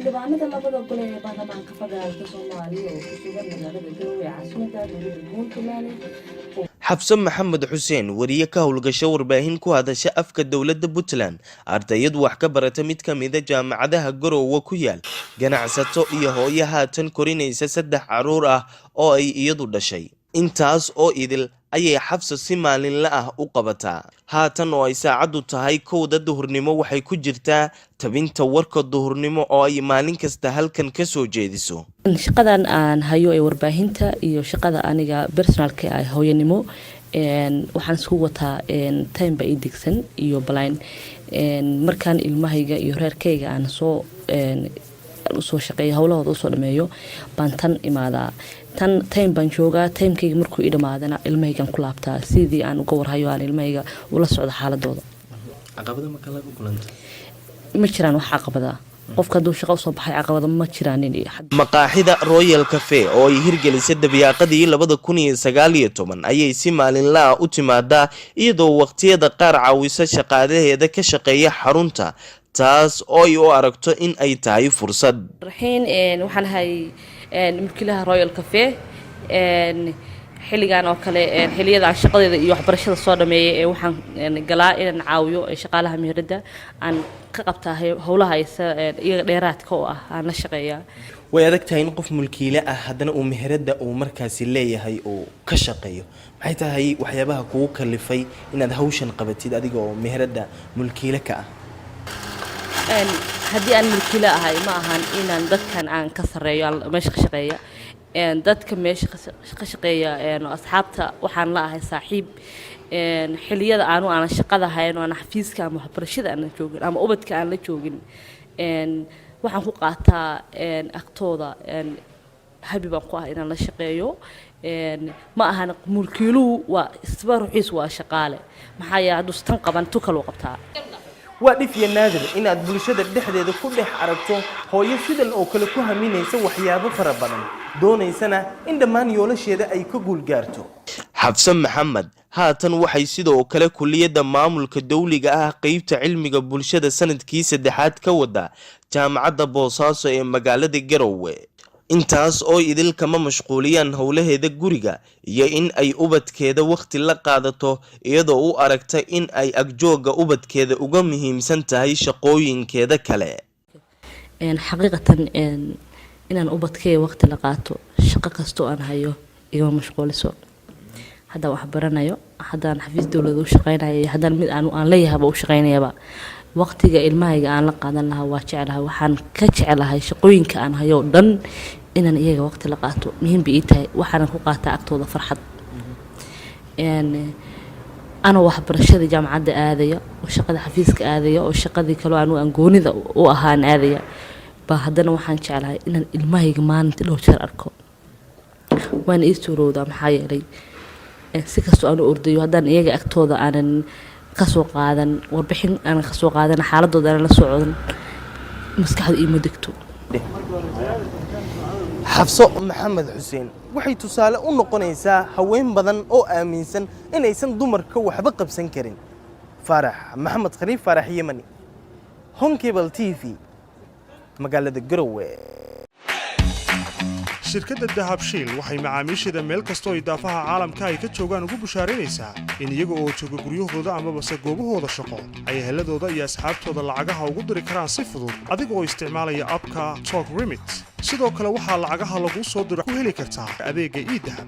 xildhibaanada labada gole ee baarlamaanka federaalka Soomaaliya oo ku sugan magaalada Garowe caasimadda dowladda Puntland xabsan maxamed xuseen wariye ka howlgasho warbaahin ku hadasha afka dowladda Puntland ardayad wax ka barata mid ka mid ah jaamacadaha Garowe ku yaal ganacsato iyo hooyo haatan korinaysa 3 caruur ah oo ay iyadu dhashay intaas oo idil ayay xabsa si maalinle ah u qabataa haatan oo ay saacadu tahay 1 duhurnimo waxay ku jirtaa tabinta warka duhurnimo oo ay maalin kasta halkan ka soo jeediso shaqadan aan hayo ee warbaahinta iyo shaqada aniga personalka ah hooyanimo waxaan isku wataa time by digsan iyo blind markaan ilmahayga iyo reerkayga aan soo shaqeeyo hawlahooda u soo dhameeyo baan tan imaada tan time baan joogaa timekayga markuu ii dhamaadana ilmahaygan ku laabtaa sidii aan uga warhayo aan ilmahayga ula socdo xaaladooda caqabada ma kala kulanta ma jiraan wax caqabada qofka duu shaqo soo baxay caqabada ma jiraan maqaaxida Royal Cafe oo ay hirgelisay dabiiqadii 2019 ayay si maalinle ah u timaadaa iyadoo waqtiyada qaar caawisa shaqaalaheeda ka shaqeeya xarunta taas oo ay u aragto in ay tahay fursad waxaan hay mulkiilaha Royal Cafe xilligan oo kale xilliyada shaqadeeda iyo waxbarashada soo dhameeyay ee waxaan galaa inaan caawiyo shaqaalaha meherada aan ka qabtaa howlaha iyaga dheeraadka oo ah aan la shaqeeyaa way adagtahay in qof mulkiile ah haddana uu meherada uu markaasi leeyahay oo ka shaqeeyo maxay tahay waxyaabaha kugu kalifay inaad hawshan qabatid adiga oo meherada mulkiile ka ah haddii aan mulkiile ahay ma ahan inaan dadkan aan ka sareeyo meesha ka shaqeeya dadka meesha ka shaqeeya asxaabta waxaan la ahay saaxiib xilliyada aan shaqada hayn oo aan xafiiska ama waxbarashada aan joogin ama ubadka aan la joogin waxaan ku qaataa agtooda habi baan ku ah inaan la shaqeeyo ma ahan mulkiiluhu waa isbaruxiis waa shaqaale maxaa yeelay hadduu tan qaban tu kale u qabtaa waa dhif iyo naadir inaad bulshada dhexdeeda ku dhex aragto hooyo sidan oo kale ku haminaysa waxyaabo fara badan doonaysana in dhammaan yoolasheeda ay ka guulgaarto xabsan maxamed haatan waxay sidoo kale kulliyadda maamulka dawliga ah qaybta cilmiga bulshada sanadkii 3aad ka wada jaamacadda Boosaaso ee magaalada Garowe intaas oo idil kama mashquuliyaan howlaheeda guriga iyo in ay ubadkeeda waqti la qaadato iyadoo u aragta in ay agjooga ubadkeeda uga muhiimsan tahay shaqooyinkeeda kale xaqiiqatan inaan ubadkeeda waqti la qaato shaqo kasto aan hayo iga mashquuliso hadda wax baranayo haddaan xafiis dawladda u shaqeynayo haddaan mid aan leeyahay u shaqeynayaba waqtiga ilmahayga aan la qaadan lahaa waa jecelahay waxaan ka jecelahay shaqooyinka aan hayo dhan inaan iyaga waqti la qaato muhiim bay tahay waxaan ku qaataa agtooda farxad ana waxbarashada jaamacadda aadaya oo shaqada xafiiska aadaya oo shaqadii kale aan goonida u ahaan aadaya ba haddana waxaan jecelahay inaan ilmahayga maalintii dhowr jeer arko waan ii suurowdaa maxaa yeelay si kastoo aan u ordayo haddaan iyaga agtooda aanan kasoo qaadan warbixin aan kasoo qaadan xaaladooda aan la socon maskaxda iima degto xabso maxamed xuseen waxay tusaale u noqonaysaa haween badan oo aaminsan inaysan dumarka waxba qabsan karin farax maxamed khaliif farax yemani Honkebel TV magaalada Garowe shirkadda dahabshiil waxay macaamiisheeda meel kasta oo idaafaha caalamka ay ka joogaan ugu bushaaraynaysaa in iyaga oo jooga guryahooda ama base goobahooda shaqo ay heladooda iyo asxaabtooda lacagaha ugu diri karaan si fudud adiga oo isticmaalaya abka Talk Remit sidoo kale waxaa lacagaha lagu soo diro ku heli kartaa adeegga e-dahab